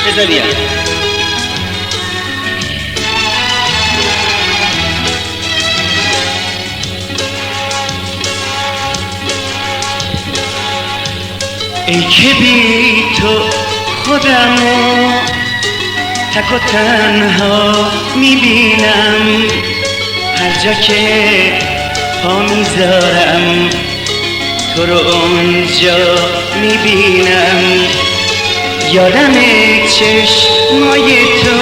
بذار بیام. ای که بی تو خودمو تک و تنها میبینم، هر جا که پا میذارم تو رو اونجا میبینم. یادم چشمای تو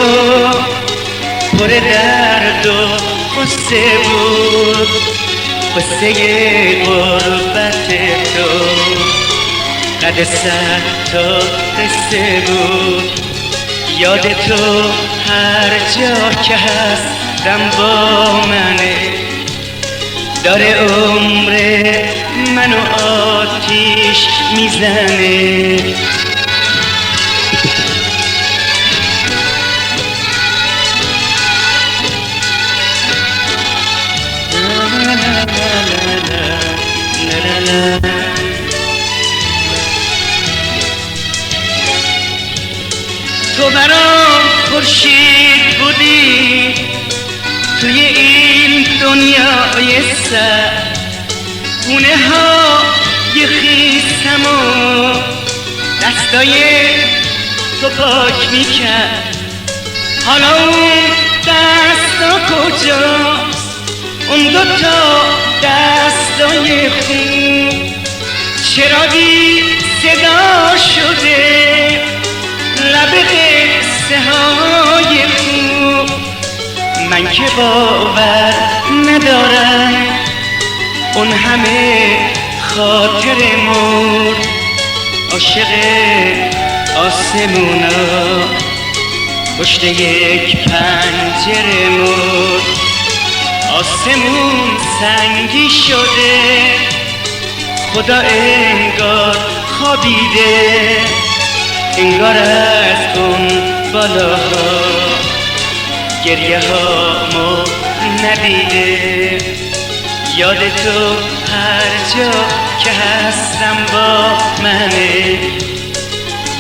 پر درد و قصه بود، قصه غربت تو قد 100 تا قصه بود. یاد تو هر جا که هستم با منه، داره عمر منو آتیش میزنه. تو برام خورشید بودی توی این دنیای سر، خونه ها یه خیسم و دستای تو پاک میکرد. حالا اون دستا کجاست؟ اون دوتا دستای خون چرا بی صدا شده؟ لب قصه های خوب من که باور ندارم اون همه خاطر مرد. عاشق آسمونا پشت یک پنجره مرد. آسمون سنگی شده، خدا انگار خوابیده، انگار از اون بالاها گریه هامو ندیده. یاد تو هر جا که هستم با منه،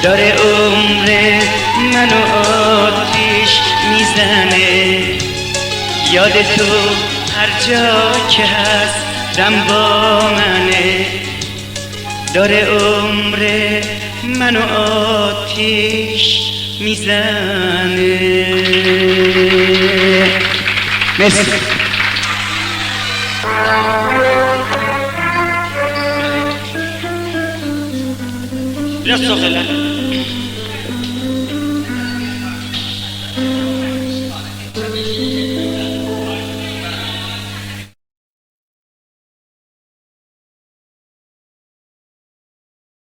داره عمر منو آتیش میزنه. یاد تو هر جا که هستم با منه، داره عمر منو آتیش میزنه. مرسی. بیا ساخله